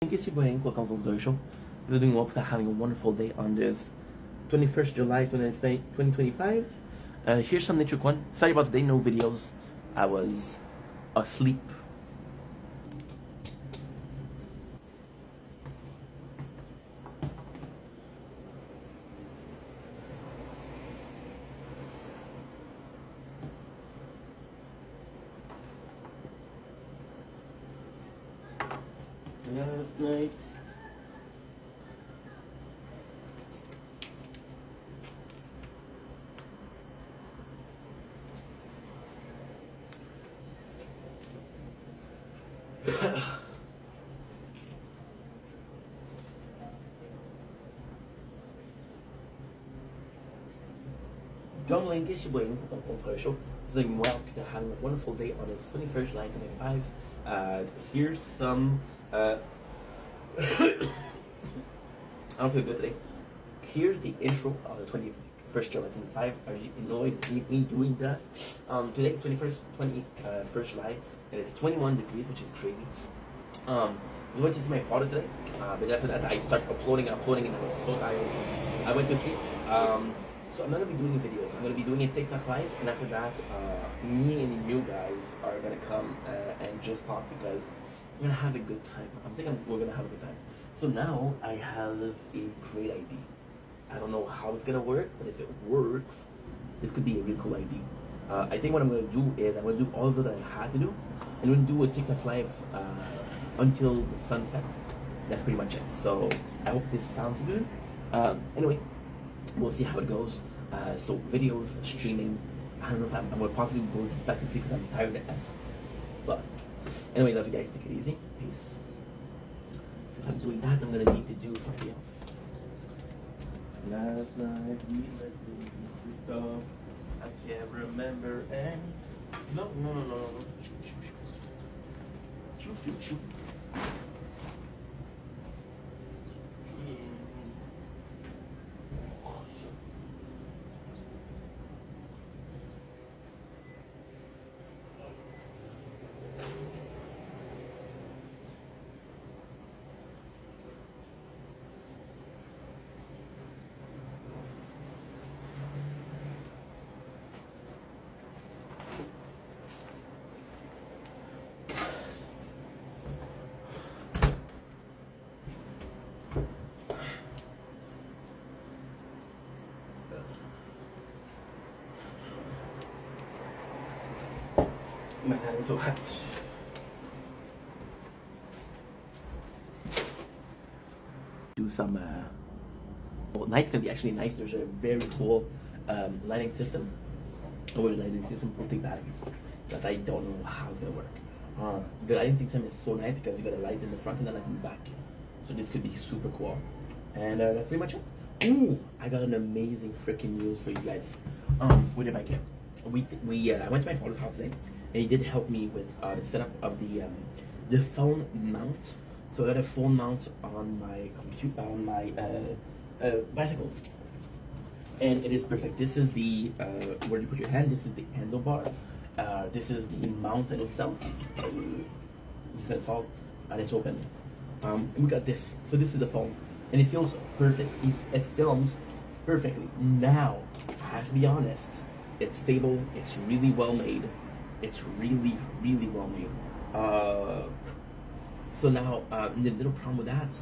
Thank you, Sibueng. Welcome to the show. You're doing well because having a wonderful day on this 21st July 2025. Here's some nature one. Sorry about today, no videos. I was asleep. Last night. John Lane, guess you're waiting on the show. Doing well because they're having a wonderful day on its 21st July 2025. Here's some. I don't feel good today. Here's the intro of the 21st July 2025. Are you annoyed with me doing that? Today is 21st July, and it's 21 degrees, which is crazy. I went to see my father today, but after that I started uploading, and I was so tired. I went to sleep. So I'm not gonna be doing videos. I'm gonna be doing a TikTok live, and after that, me and you guys are gonna come and just talk because we're gonna have a good time. We're gonna have a good time. So now I have a great idea. I don't know how it's gonna work, but if it works, this could be a really cool idea. I think what I'm gonna do is I'm gonna do all that I had to do, and we're gonna do a TikTok live until the sun sets. That's pretty much it. So I hope this sounds good. Anyway, we'll see how it goes. So videos, streaming. I don't know if I'm gonna possibly go back to sleep because I'm tired as fuck. Anyway, love you guys. Take it easy. Peace. So if I'm doing that, I'm gonna need to do something else. Last night we let the go. I can't remember any. No. Shoot. My hand too hot. Do some. Well, night's gonna be actually nice. There's a very cool lighting system. Or the lighting system will take batteries. But I don't know how it's gonna work. The lighting system is so nice because you got a light in the front and a light in the back. So this could be super cool. And that's pretty much it. Ooh, I got an amazing freaking news for you guys. What did I get? I went to my father's house today, and he did help me with the setup of the phone mount. So I got a phone mount on my computer, on my bicycle, and it is perfect. This is the where you put your hand. This is the handlebar. This is the mount in itself. It's gonna fall, and it's open. We got this. So this is the phone, and it feels perfect. It films perfectly. Now, I have to be honest. It's stable. It's really well made. It's really well made. So now the little problem with that,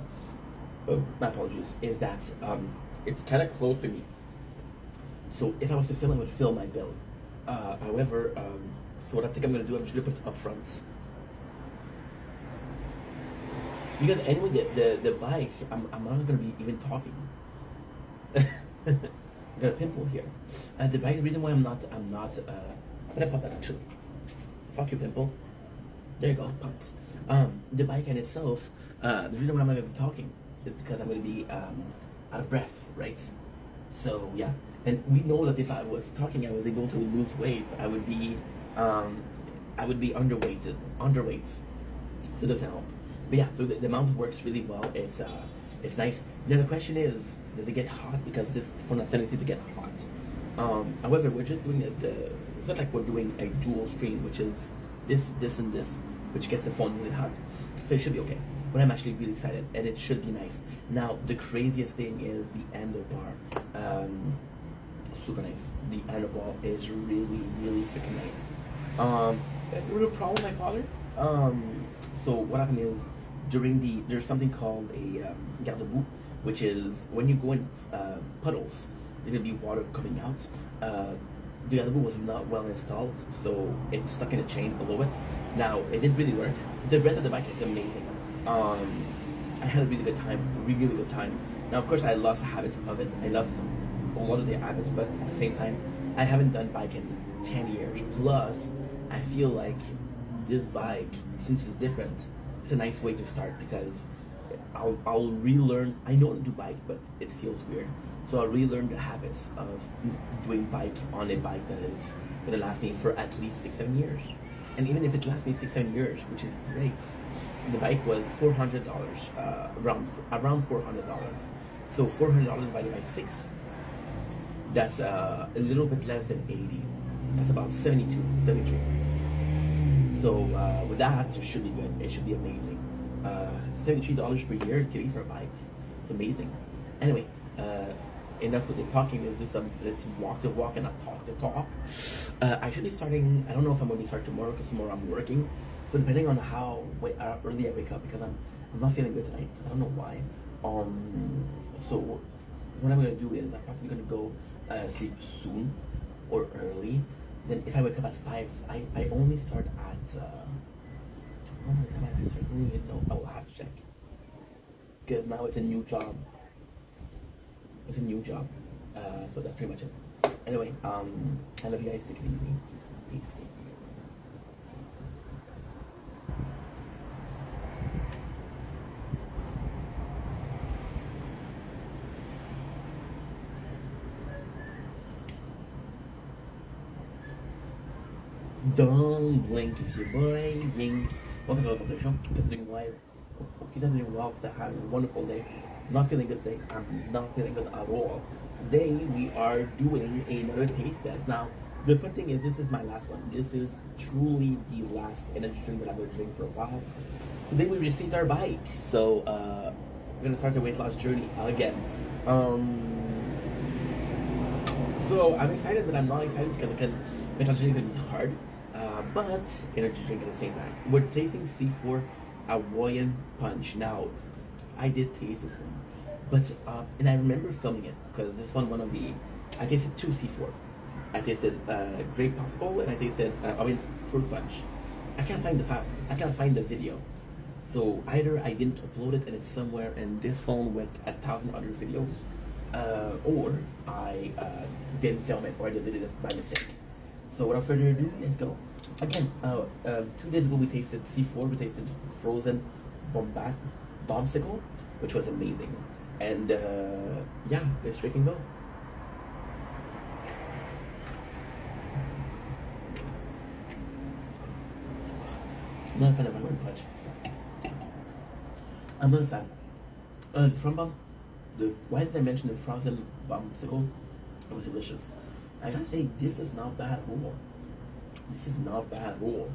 my apologies, is that it's kind of close to me. So if I was to film, I would film my belly. However, so what I think I'm gonna do, I'm just gonna put it up front. Because anyway, the bike, I'm not gonna be even talking. I got a pimple here. The bike, the reason why I'm not, I'm gonna pop that actually. Fuck your pimple. There you go, popped. The bike in itself, the reason why I'm not gonna be talking is because I'm gonna be out of breath, right? So yeah, and we know that if I was talking, I was able to lose weight, I would be underweight. So it doesn't help. But yeah, so the mount works really well. It's nice. Now the question is, does it get hot? Because this phone has tendency to get hot. However, we're just doing it's not like we're doing a dual screen, which is this, and this, which gets the phone really hot. So it should be okay. but I'm actually really excited, and it should be nice. Now, the craziest thing is the handlebar. Super nice. The handlebar is really, really freaking nice. A little problem with my father. So what happened is there's something called a garde-boue, which is when you go in puddles, there's gonna be water coming out. The garde-boue was not well installed, so it's stuck in a chain below it. Now it didn't really work. The rest of the bike is amazing. I had a really good time, really good time. Now of course I lost the habits of it. I lost a lot of the habits, but at the same time, I haven't done bike in 10 years. Plus, I feel like this bike, since it's different, it's a nice way to start because I'll relearn. I know how to do bike, but it feels weird. So I'll relearn the habits of doing bike on a bike that is gonna last me for at least 6-7 years. And even if it lasts me 6-7 years, which is great, the bike was $400, around $400. So $400 divided by 6, that's a little bit less than 80. That's about 72, 73. So with that, it should be good. It should be amazing. $73 per year, getting for a bike. It's amazing. Anyway, enough with the talking. Let's walk the walk and not talk the talk. I should be starting. I don't know if I'm going to start tomorrow because tomorrow I'm working. So depending on how early I wake up, because I'm not feeling good tonight. I don't know why. So what I'm going to do is I'm probably going to go sleep soon or early. Then if I wake up at 5, I only start at when was the time I start? I don't even know. I will have to check. Because now it's a new job. It's a new job. So that's pretty much it. Anyway, I love you guys. Take it easy. Peace. Don't blink, it's your boy, Ying. Welcome to the show. Just doing well. Hope you guys are doing well. Having a wonderful day. Not feeling good today. I'm not feeling good at all. Today we are doing another taste test. Now, the fun thing is this is my last one. This is truly the last energy drink that I'm going to drink for a while. Today we received our bike. So, we're going to start the weight loss journey again. So I'm excited, but I'm not excited because weight loss journey is going to be hard. But energy drink at the same time. We're tasting C4 Hawaiian Punch. Now, I did taste this one, but and I remember filming it because this one I tasted 2 C4. I tasted grape popsicle and I tasted fruit punch. I can't find the file. I can't find the video. So either I didn't upload it and it's somewhere and this phone went 1,000 other videos, or I didn't film it or I deleted it by mistake. So without further ado, let's go. Again, 2 days ago we tasted C4, we tasted frozen bombsicle, which was amazing. And yeah, let's freaking go. I'm not a fan of Hawaiian Punch. I'm not a fan. The front bump, why did I mention the frozen bombsicle? It was delicious. I gotta say, this is not bad at all. This is not bad at all.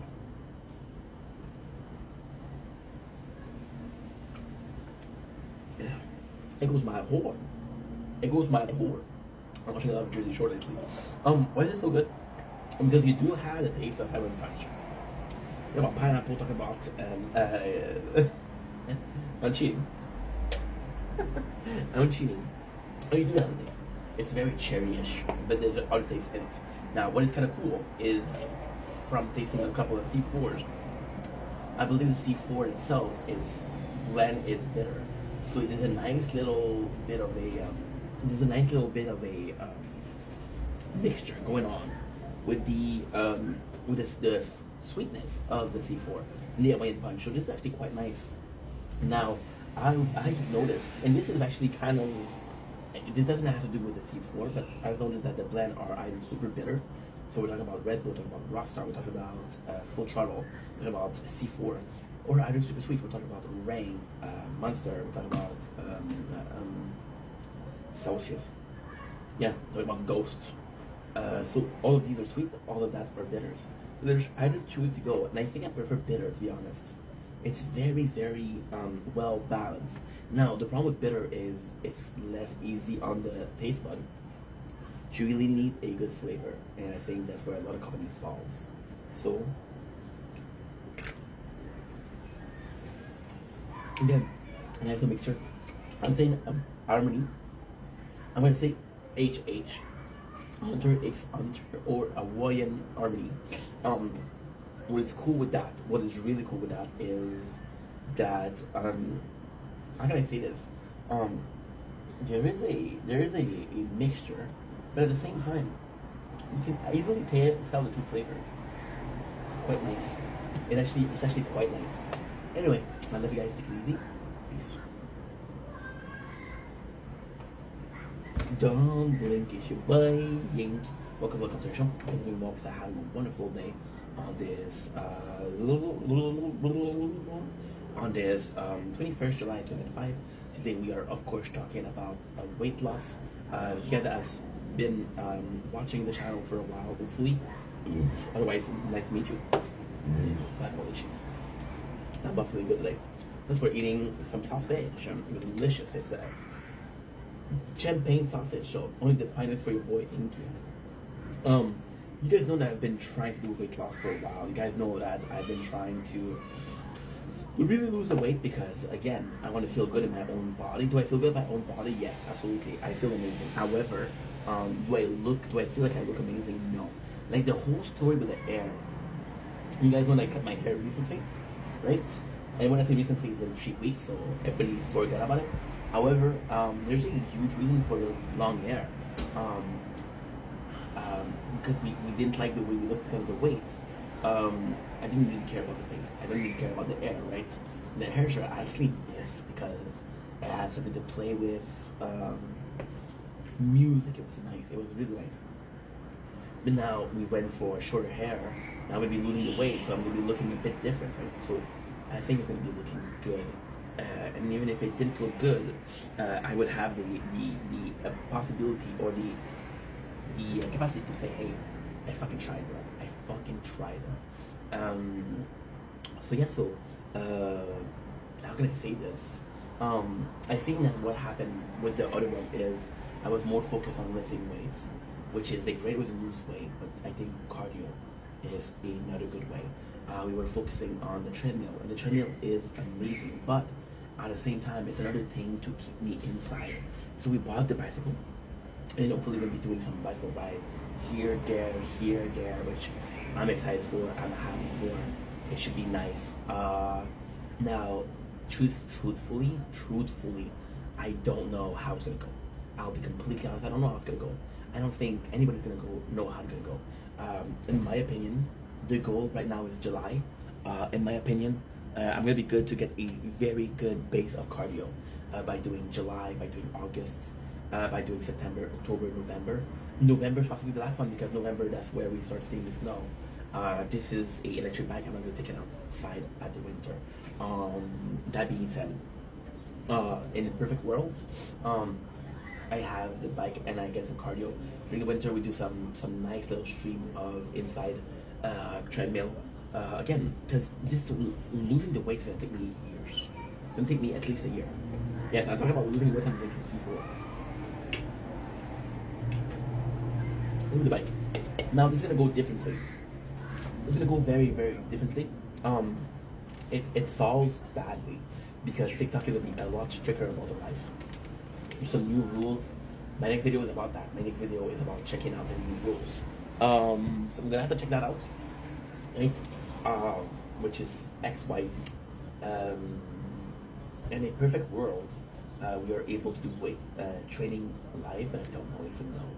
Yeah. It goes my whore. It goes my whore. I'm watching a lot of Jersey Shore lately. Why is it so good? Because you do have the taste of Hawaiian Punch. You know about pineapple, talking about I'm cheating. I'm cheating. Oh, you do have the taste. It's very cherry-ish, but there's other taste in it. Now, what is kind of cool is from tasting a couple of C4s, I believe the C4 itself is bitter. So there's a nice little bit of a mixture going on with the sweetness of the C4 and the Hawaiian Punch. So this is actually quite nice. Now, I noticed, and this is actually this doesn't have to do with the C4, but I've noticed that the blend are either super bitter. So we're talking about Red Bull, we're talking about Rockstar, we're talking about Full Throttle, we're talking about C4, or either super sweet, we're talking about Reign, Monster, we're talking about Celsius. Yeah, we're talking about Ghost. So all of these are sweet, all of that are bitters. There's either two to go, and I think I prefer bitter, to be honest. It's very, very well balanced. Now, the problem with bitter is it's less easy on the taste bud. You really need a good flavor, and I think that's where a lot of companies falls. So, again, and I have to make sure I'm saying harmony. I'm gonna say HH, Hunter X Hunter, or Hawaiian Harmony. Um, what is cool with that? What is really cool with that is that how can I say this? Um, there is a mixture, but at the same time, you can easily tell the two flavors. It's quite nice. It's actually quite nice. Anyway, I love you guys. Take it easy. Peace. Don't blink, it's your boy Yink. Welcome to the show. Guys, doing well because I had a wonderful day on this on this 21st July 2025. Today we are of course talking about weight loss. You guys have been watching the channel for a while, hopefully. Otherwise, nice to meet you. My apologies. I'm buffering good today. Because we're eating some sausage. Delicious. It's champagne sausage, so only define it for your boy Inky. You guys know that I've been trying to do weight loss for a while. You guys know that I've been trying to really lose the weight because, again, I want to feel good in my own body. Do I feel good in my own body? Yes, absolutely. I feel amazing. However, do I feel like I look amazing? No. Like the whole story with the hair. You guys know that I cut my hair recently, right? And when I say recently, it's been 3 weeks, so everybody forgot about it. However, there's a huge reason for the long hair. Because we didn't like the way we looked because of the weight. I didn't really care about the face. I didn't really care about the hair, right? The hair shirt I actually missed because it had something to play with. Music, it was nice. It was really nice. But now we went for shorter hair. Now we'll be losing the weight, so I'm going to be looking a bit different, right? So I think it's going to be looking good. And even if it didn't look good, I would have the possibility or the capacity to say, hey, I fucking tried, bro. I fucking tried. How can I say this? I think that what happened with the other one is I was more focused on lifting weight, which is a great way to lose weight, but I think cardio is another good way. We were focusing on the treadmill, and the treadmill is amazing, but at the same time, it's another thing to keep me inside. So we bought the bicycle, and hopefully we'll be doing some bicycle ride here, there, which I'm excited for, I'm happy for. It should be nice. Now, truthfully, I don't know how it's gonna go. I'll be completely honest, I don't know how it's gonna go. I don't think anybody's gonna know how it's gonna go. In my opinion, the goal right now is July. In my opinion, I'm gonna be good to get a very good base of cardio by doing July, by doing August, by doing September, October, November. November is possibly the last one because November, that's where we start seeing the snow. This is a electric bike. I'm not gonna take it outside at the winter. That being said, in a perfect world, I have the bike and I get some cardio. During the winter, we do some nice little stream of inside treadmill. Again, because just losing the weight is gonna take me years. It's gonna take me at least a year. Yeah, I'm talking about losing weight. I'm drinking C4. Look at the bike. Now this is gonna go differently. It's gonna go very, very differently. It falls badly because TikTok is gonna be a lot stricter about the life. There's some new rules. My next video is about that. My next video is about checking out the new rules. So I'm gonna have to check that out. Right? Which is XYZ. In a perfect world, we are able to do weight training live, but I don't even know.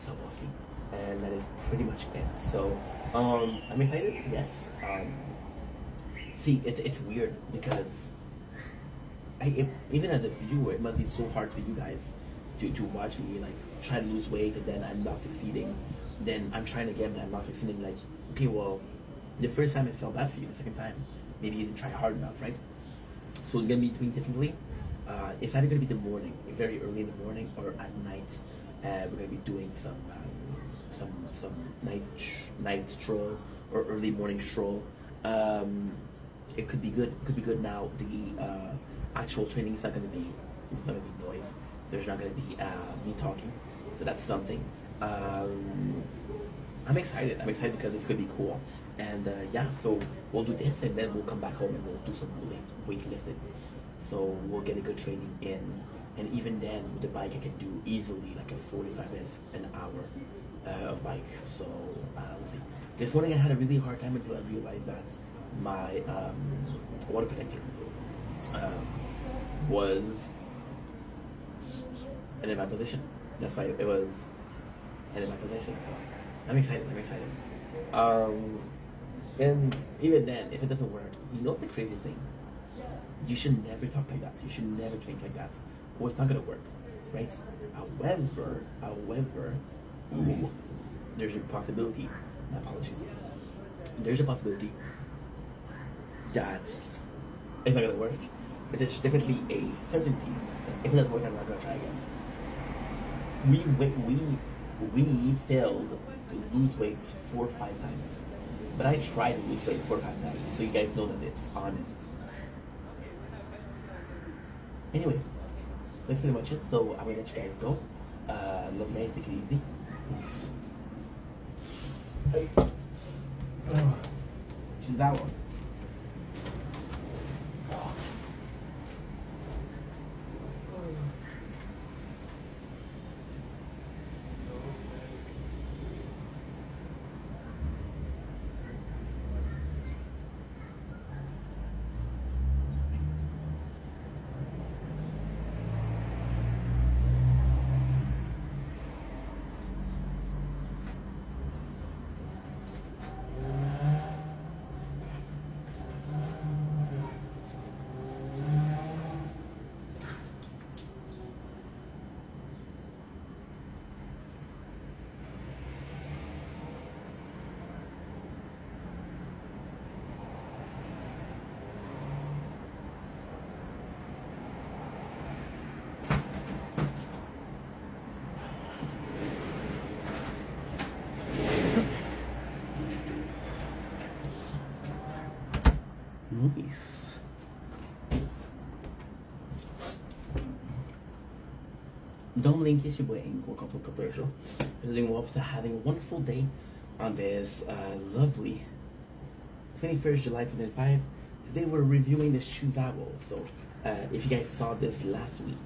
So we'll see. And that is pretty much it. So I'm excited. Yes. See, it's weird because even as a viewer, it must be so hard for you guys to watch me like try to lose weight and then I'm not succeeding. Then I'm trying again, but I'm not succeeding. Like, okay, well, the first time it felt bad for you. The second time, maybe you didn't try hard enough, right? So we're gonna be doing differently. It's either gonna be the morning, very early in the morning, or at night. We're gonna be doing some night stroll or early morning stroll. it could be good. It could be good now. The actual training is not going to be, it's not going to be noise. There's not going to be me talking. So that's something. I'm excited. I'm excited because it's going to be cool. And yeah, so we'll do this and then we'll come back home and we'll do some weightlifting. So we'll get a good training in. And even then, with the bike, I can do easily like a 45 minutes, an hour of bike. So we'll see. This morning I had a really hard time until I realized that my water protector was in my position. That's why it was in my position. So I'm excited. I'm excited. And even then, if it doesn't work, you know the craziest thing? You should never talk like that. You should never think like that. Well, it's not gonna work, right? However, there's a possibility. My apologies. There's a possibility that it's not gonna work. But there's definitely a certainty that if it doesn't work, I'm not gonna try again. We failed to lose weight 4 or 5 times, but I tried to lose weight 4 or 5 times, so you guys know that it's honest. Anyway, that's pretty much it. So I'm gonna let you guys go. Love you guys. Take it easy. Peace. Hey. Choose that one. Nice. Don't link is your boy Angel Corporation. Visiting Whoops, having a wonderful day on this lovely 21st July 2005. Today we're reviewing the Shuzabo. So if you guys saw this last week,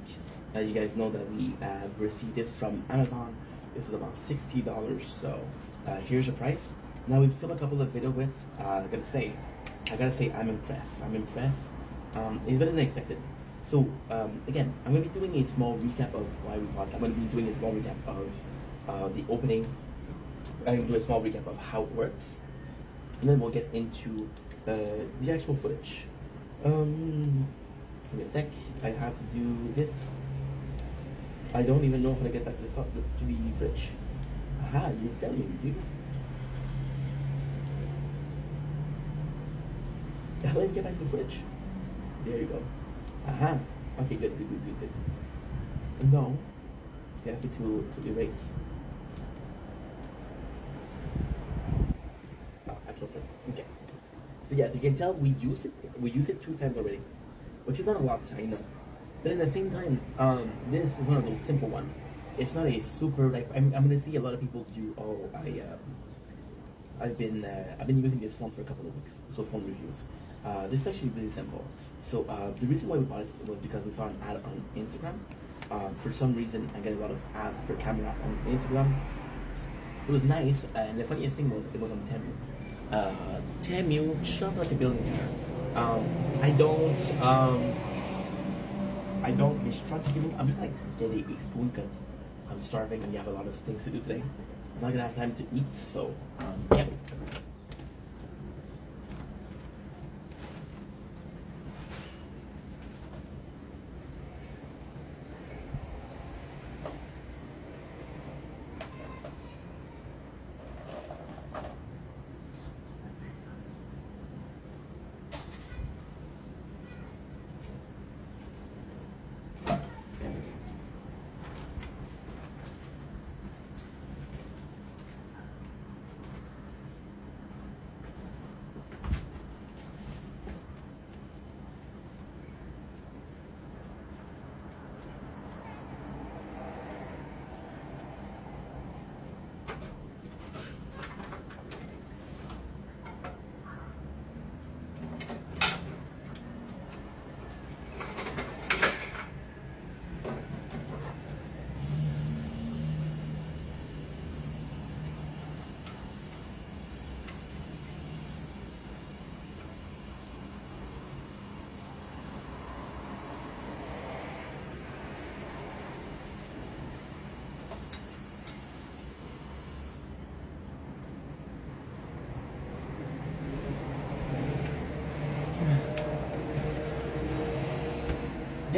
you guys know that we have received this from Amazon. This is about $60. So here's the price. Now we filmed a couple of video bits. I gotta say I'm impressed. It's better than expected. So again, I'm gonna be doing a small recap of why we bought. I'm gonna be doing a small recap of the opening. I'm gonna do a small recap of how it works, and then we'll get into the actual footage. Give me a sec. I have to do this. I don't even know how to get back to the footage. Aha, you're filming, dude. How do I get back to the footage? There you go. Aha. Okay, good. No. You have to erase. Oh, actual footage. Okay. So yeah, you can tell we use it 2 times already, which is not a lot, I know. But at the same time, this is one of those simple ones. It's not a super like I'm gonna see a lot of people do. Oh, I've been using this phone for a couple of weeks. So phone reviews. This is actually really simple. So the reason why we bought it was because we saw an ad on Instagram. For some reason, I get a lot of ads for camera on Instagram. It was nice, and the funniest thing was it was on Temu. Temu, shop like a billionaire. I don't mistrust you. I'm gonna get a spoon because I'm starving and we have a lot of things to do today. I'm not gonna have time to eat, so yeah.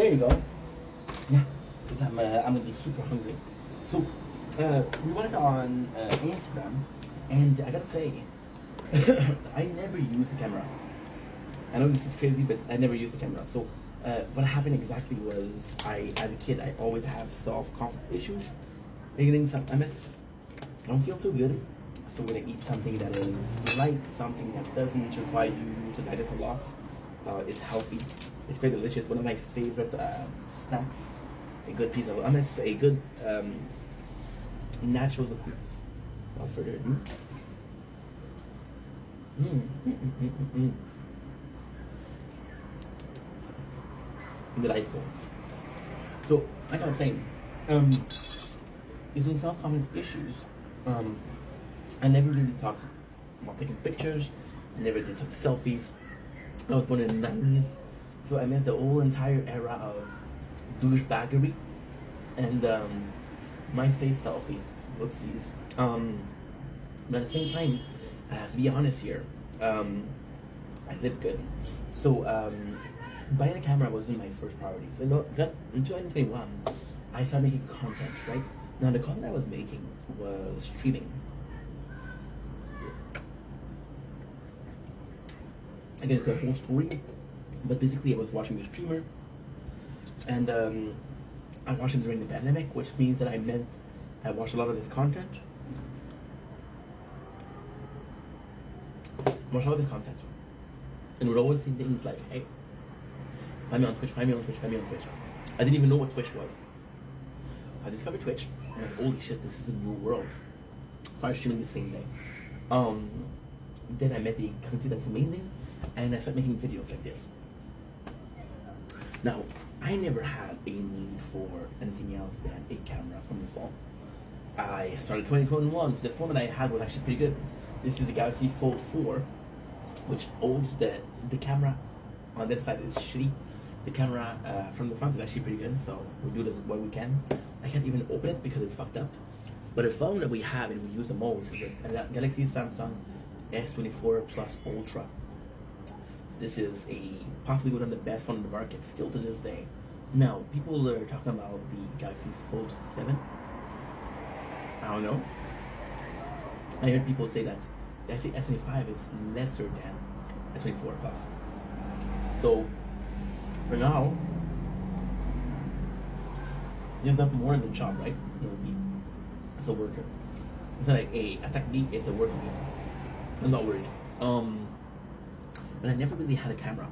there you go. Yeah, 'cause I'm gonna be super hungry. So we went on Instagram, and I gotta say, I never use the camera. I know this is crazy, but I never use the camera. So what happened exactly was, as a kid, I always have self-confidence issues. Eating some MS, I don't feel too good. So when I eat something that is light, something that doesn't require you to digest a lot, it's healthy. It's quite delicious. One of my favorite snacks. A good piece of hummus, a good natural hummus. Without further ado. Delightful. So, like I was saying, using self-confidence issues, I never really talked about taking pictures. I never did some selfies. I was born in the 90s, so I missed the whole entire era of douchebaggery and MySpace selfie. Whoopsies. But at the same time, I have to be honest here. I live good. So buying a camera wasn't my first priority. So that in 2021, I started making content, right? Now the content I was making was streaming. Again, it's a whole story, but basically I was watching the streamer, and I watched him during the pandemic, which means that I watched a lot of his content. And would always see things like, hey, find me on Twitch, find me on Twitch, find me on Twitch. I didn't even know what Twitch was. I discovered Twitch, and I'm like, holy shit, this is a new world. Started streaming the same day. Then I met the community that's amazing, and I started making videos like this. Now, I never had a need for anything else than a camera from the phone. I started 2021, so the phone that I had was actually pretty good. This is the Galaxy Fold 4, which holds the camera on that side is shitty. The camera from the front is actually pretty good, so we do what we can. I can't even open it because it's fucked up. But the phone that we have and we use the most is this Galaxy Samsung S24 Plus Ultra. This is possibly one of the best phone on the market still to this day. Now, people are talking about the Galaxy Fold 7. I don't know. I heard people say that the S25 is lesser than S24 Plus. So, for now, there's not more in the job, right? It will be as a worker. It's not like a attack B, it's a worker B. I'm not worried. But I never really had a camera.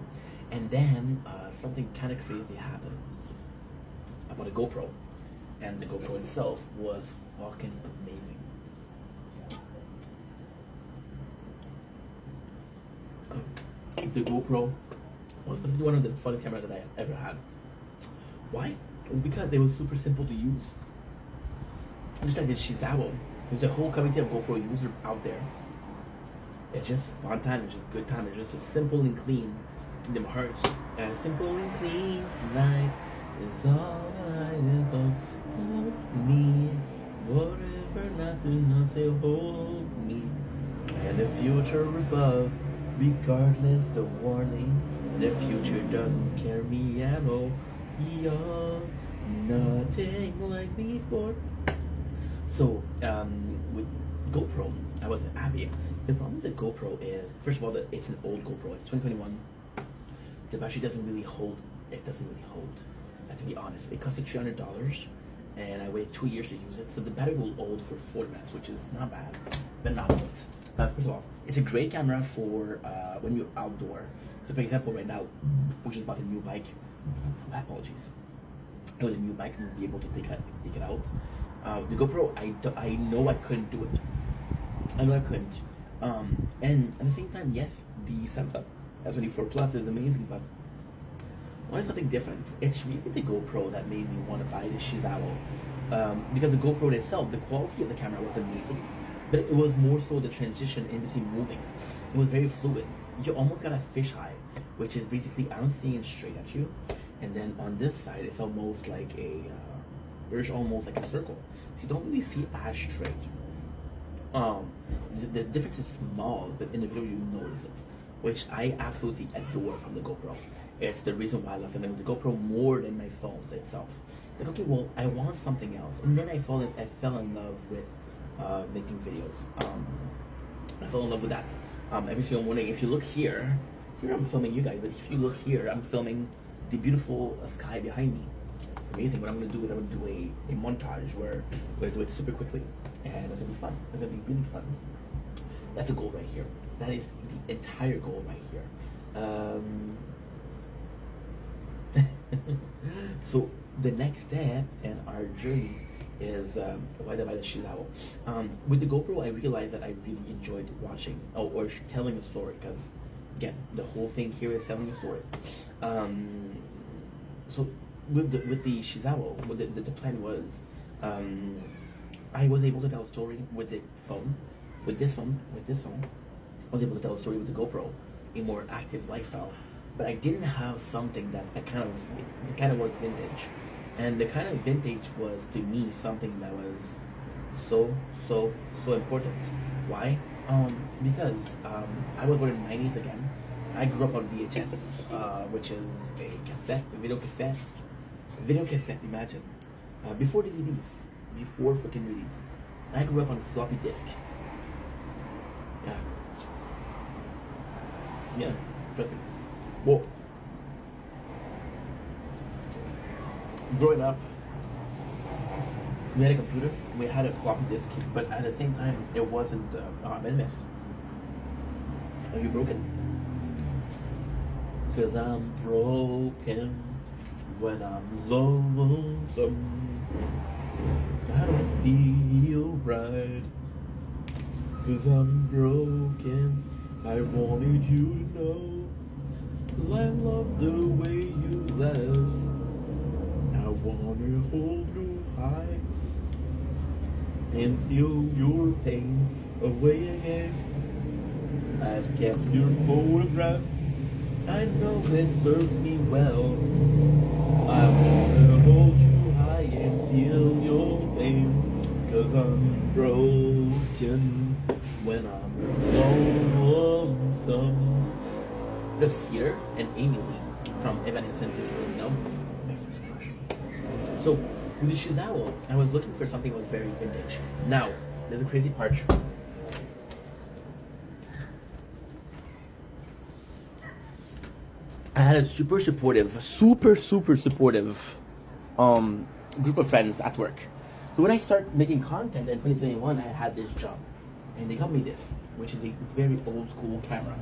And then something kind of crazy happened about a GoPro. And the GoPro itself was fucking amazing. The GoPro was one of the funnest cameras that I ever had. Why? Because it was super simple to use. Just like the Shizawa. There's a whole community of GoPro users out there. It's just fun time, it's just good time, it's just a simple and clean in them hearts. Simple and clean tonight is all that I need. Whatever not to not say hold me. And the future above, regardless the warning, the future doesn't scare me at all. You're nothing like before. So, with GoPro, I was happy. The problem with the GoPro is, first of all, that it's an old GoPro. It's 2021. The battery doesn't really hold. It doesn't really hold. To be honest, it cost me $300, and I waited 2 years to use it. So the battery will hold for 40 minutes, which is not bad, but not great. First of all, it's a great camera for when you're outdoor. So, for example, right now, we just bought a new bike. Apologies. With a new bike, and we'll be able to take it out. The GoPro, I know I couldn't do it. I know I couldn't. And at the same time, yes, the Samsung S24 Plus is amazing, but I wanted something different. It's really the GoPro that made me want to buy the Shizawa. Because the GoPro itself, the quality of the camera was amazing, but it was more so the transition in between moving. It was very fluid. You almost got a fisheye, which is basically I'm seeing straight at you, and then on this side it's almost like there's almost like a circle. So you don't really see as straight. The difference is small, but in the video you notice it, which I absolutely adore from the GoPro. It's the reason why I love filming with the GoPro more than my phones itself. Like, okay, well, I want something else, and then I fell in love with making videos. I fell in love with that. Every single morning, if you look here I'm filming you guys, but if you look here, I'm filming the beautiful sky behind me. It's amazing. What I'm gonna do is I'm gonna do a montage where I'm gonna do it super quickly, and it's gonna be fun. It's gonna be really fun. That's a goal right here. That is the entire goal right here. So the next step in our journey is why the Shizao. With the GoPro, I realized that I really enjoyed watching or telling a story, because again, the whole thing here is telling a story. So with the Shizao, the plan was, I was able to tell a story with the phone, with this phone. I was able to tell a story with the GoPro, a more active lifestyle. But I didn't have something that the kind of was vintage, and the kind of vintage was to me something that was so important. Why? Because I was born in the 90s again. I grew up on VHS, which is a video cassette. Imagine, before DVDs, before freaking DVDs. I grew up on floppy disk. Yeah, trust me. Well, growing up, we had a computer, we had a floppy disk, but at the same time, it wasn't MS. Are you broken? Cause I'm broken when I'm lonesome. I don't feel right. Cause I'm broken. I wanted you to know I love the way you laugh. I wanna hold you high and feel your pain away again. I've kept your photograph. I know it serves me well. I wanna hold you high and feel your pain. Cause I'm broken when I'm lonesome. The Cedar and Amy Lee from Evanescence, if you really know. My first crush. So with the Shizao, I was looking for something that was very vintage. Now, there's a crazy part. I had a super supportive group of friends at work. So when I started making content in 2021, I had this job, and they got me this, which is a very old school camera.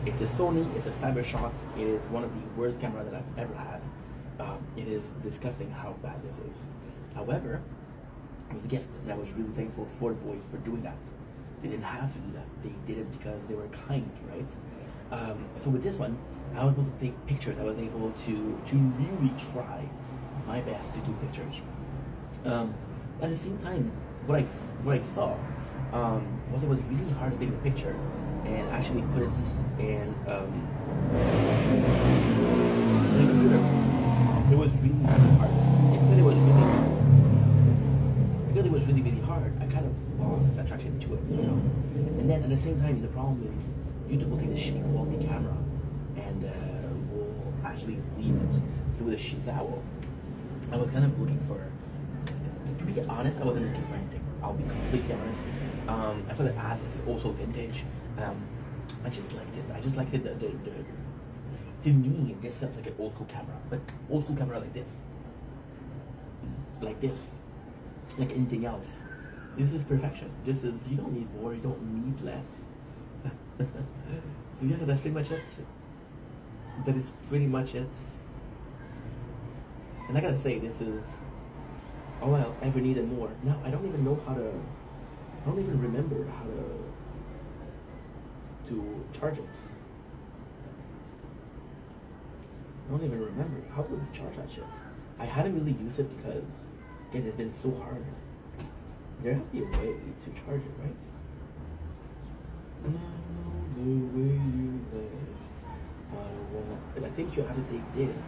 It's a Sony, it's a Cybershot. It is one of the worst cameras that I've ever had. It is disgusting how bad this is. However, it was a gift, and I was really thankful for the boys for doing that. They didn't have to do that. They did it because they were kind, right? So with this one, I was able to take pictures. I was able to really try my best to do pictures. At the same time, what I saw was it was really hard to take the picture and actually put it in the computer. It was really hard. Because it was really hard, I kind of lost attraction to it, you know. And then at the same time, the problem is YouTube will take the shitty quality camera and will actually leave it. So with the Shizao, I was kind of looking for. To be honest, I wasn't looking for anything. I'll be completely honest. I saw the ad is also vintage. I just liked it. I just liked it. To me, this felt like an old school camera, but old school camera like this, like anything else. This is perfection. This is, you don't need more. You don't need less. So yes, that's pretty much it. That is pretty much it. And I gotta say, this is all I ever needed more. Now I don't even know how to. I don't even remember how to charge it. I don't even remember how to charge that shit. I hadn't really used it because, again, it's been so hard. There has to be a way to charge it, right? The way you live, and I think you have to take this,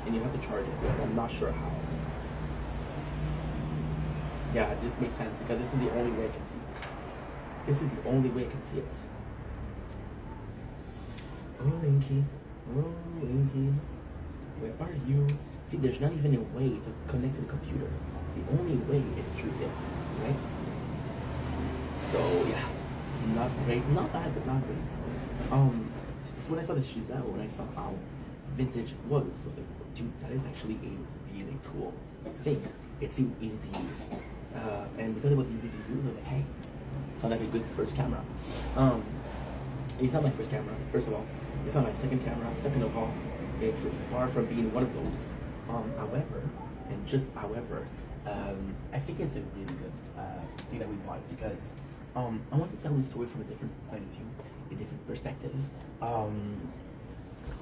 and you have to charge it. I'm not sure how. Yeah, this makes sense because this is the only way I can see it. This is the only way I can see it. Oh, Linky. Oh, Linky, where are you? See, there's not even a way to connect to the computer. The only way is through this, right? So yeah, not great, not bad, but not great. So when I saw the Shizawa, when I saw how vintage it was, I was like, dude, that is actually a really cool thing. It seemed easy to use, and because it was easy to use, I was like, hey, sounded like a good first camera. It's not my first camera, first of all. It's not my second camera. Second of all, it's far from being one of those. However, and just however, I think it's a really good thing that we bought because I want to tell the story from a different point of view, a different perspective.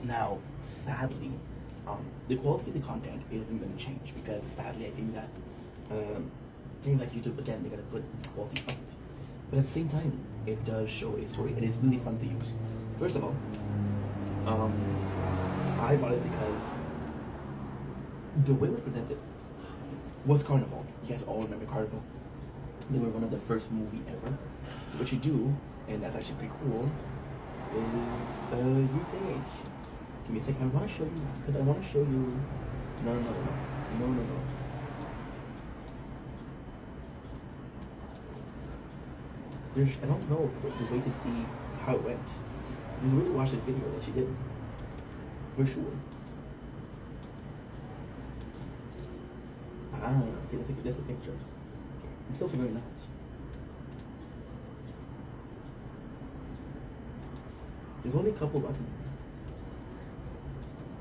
Now, sadly, the quality of the content isn't going to change because sadly, I think that things like YouTube, again, they're going to put quality up. But at the same time, it does show a story and it's really fun to use. First of all, I bought it because the way it was presented was Carnival. You guys all remember Carnival? They were one of the first movie ever. So what you do, and that's actually pretty cool, is you take. Give me a second. I want to show you because I want to show you. No. I don't know the way to see how it went. You really watch the video that she did. For sure. Okay, that's a picture. Okay. I'm still figuring it out. There's only a couple buttons.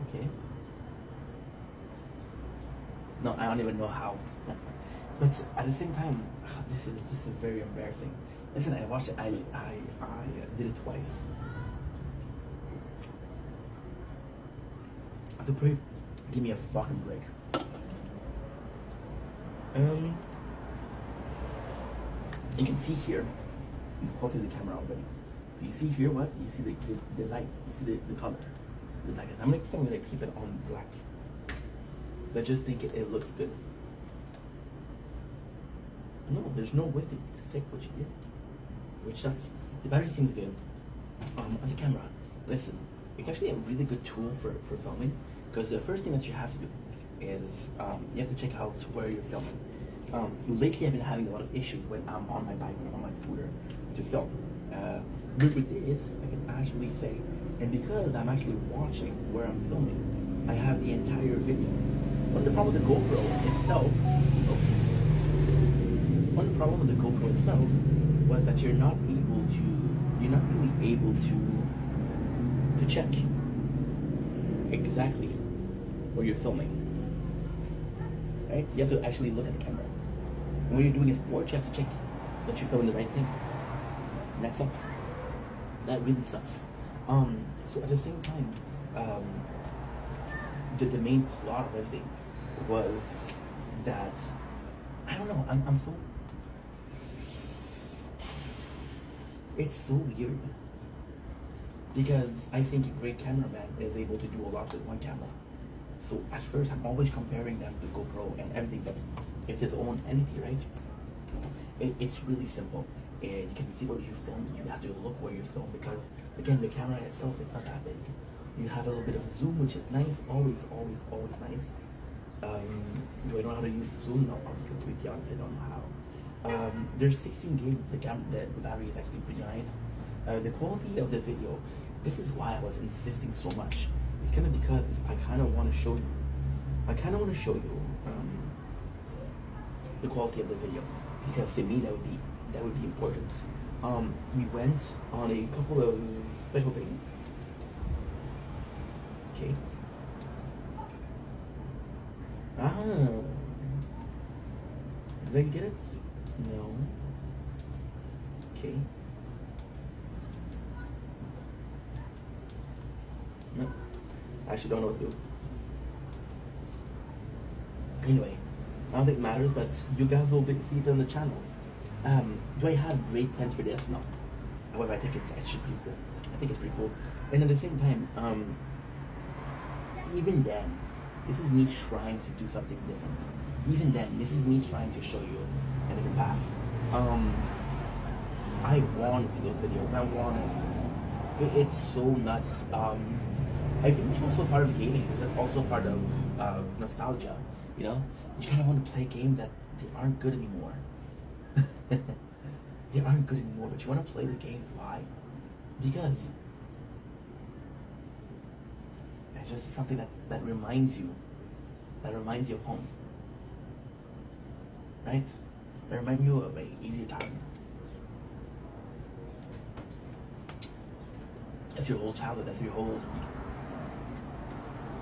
Okay. No, I don't even know how. But at the same time, this is very embarrassing. Listen, I watched it. I did it twice. I have to give me a fucking break. You can see here. You can quality the camera already. So you see here what? You see the light. You see the color. The black. I'm gonna keep it on black. But just think it looks good. No, there's no way to check what you did. Which sucks. The battery seems good. On the camera, listen, it's actually a really good tool for filming because the first thing that you have to do is you have to check out where you're filming. Lately I've been having a lot of issues when I'm on my bike, when I'm on my scooter to film. But with this, I can actually say, and because I'm actually watching where I'm filming, I have the entire video. One of the problems with the GoPro itself, was that you're not really able to check exactly where you're filming. Right? So you have to actually look at the camera. And when you're doing a sport, you have to check that you're filming the right thing. And that sucks. That really sucks. So at the same time, the main plot of everything was that I don't know, I'm so it's so weird because I think a great cameraman is able to do a lot with one camera. So at first I'm always comparing them to GoPro and everything, but it's its own entity, right? It's really simple. And you can see where you film. You have to look where you film because again the camera itself is not that big. You have a little bit of zoom, which is nice, always nice. Do I know how to use zoom? No, I'll be completely honest, I don't know how. There's 16 gig, the battery is actually pretty nice. The quality of the video, this is why I was insisting so much. It's kind of because I kind of want to show you. The quality of the video because to me that would be important. We went on a couple of special things. Okay. Did I get it? No. Okay. No. I actually don't know what to do. Anyway, I don't think it matters, but you guys will get to see it on the channel. Do I have great plans for this? No. However, I think it's actually pretty cool. I think it's pretty cool. And at the same time, even then, this is me trying to do something different. Even then, this is me trying to show you a different path. I want to see those videos. It's so nuts. I think it's also part of gaming. It's also part of nostalgia. You know, you kind of want to play games that they aren't good anymore. They aren't good anymore, but you want to play the games. Why? Because it's just something that reminds you. That reminds you of home. Right? That reminds you of an easier time. That's your whole childhood. That's your whole.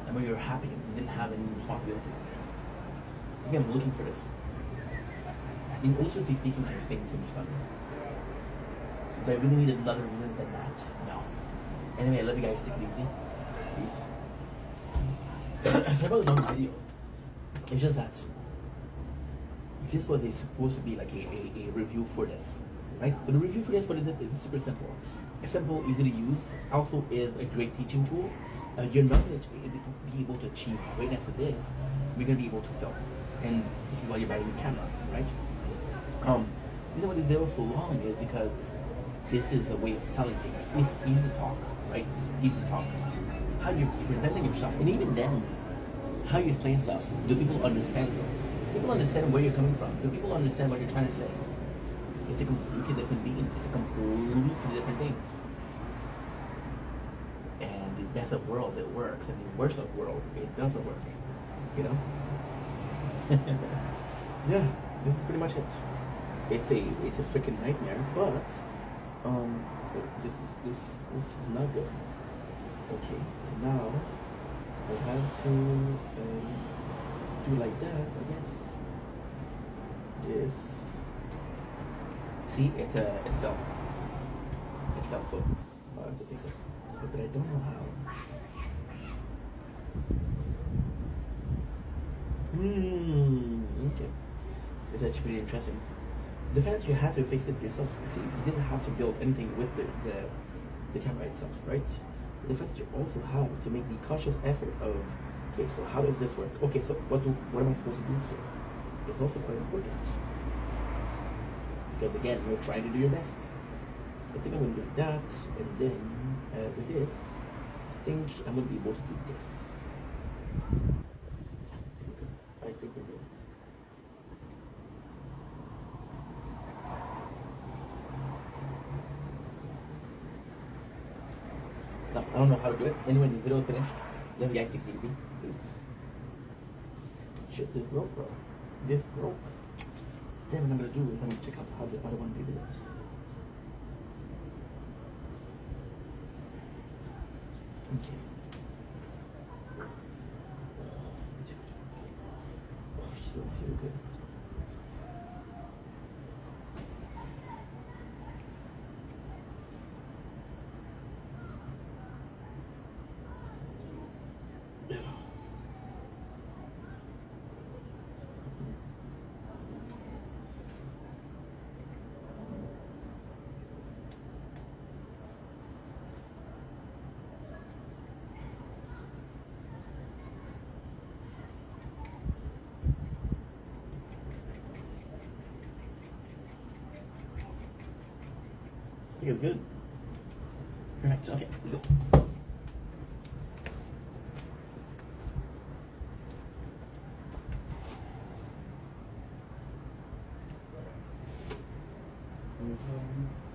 And when you're happy and you didn't have any responsibility. Again, I'm looking for this. In ultimately speaking, I think it's gonna be fun. So do I really need another reason than that? No. Anyway, I love you guys. Take it easy. Peace. Sorry about the long video. It's just that this was supposed to be like a review for this, right? So the review for this, what is it? It's super simple. It's simple, easy to use. Also is a great teaching tool. You're not going to be able to achieve greatness with this. You're going to be able to film, and this is why you're buying a camera, right? The reason why this video is so long is because this is a way of telling things. It's easy to talk, right? It's easy to talk. How you're presenting yourself, and even then, how you explain stuff. Do people understand you? People understand where you're coming from. Do people understand what you're trying to say? It's a completely different being. It's a completely different thing. And the best of world, it works. And the worst of world, it doesn't work. You know? Yeah, this is pretty much it. It's a freaking nightmare, but this is not good. Okay, so now I have to do like that, I guess. Yes. See, it fell. It fell, so I have to fix it. But I don't know how. Okay. It's actually pretty interesting. The fact that you had to fix it yourself, you see, you didn't have to build anything with the camera itself, right? The fact that you also have to make the conscious effort of, okay, so how does this work? Okay, so what am I supposed to do here? It's also quite important. Because again, you're trying to do your best. I think I'm going to do that, and then with this, I think I'm going to be able to do this. I think we're good. No, I don't know how to do it. Anyway, the video is finished. Let me guys take it easy, please. Shit, this broke, bro. This broke. Then what I'm gonna do is I'm gonna check out how the other one did it. Okay. Oh, she don't feel good. I think it's good. Alright, okay, let's go. Mm-hmm.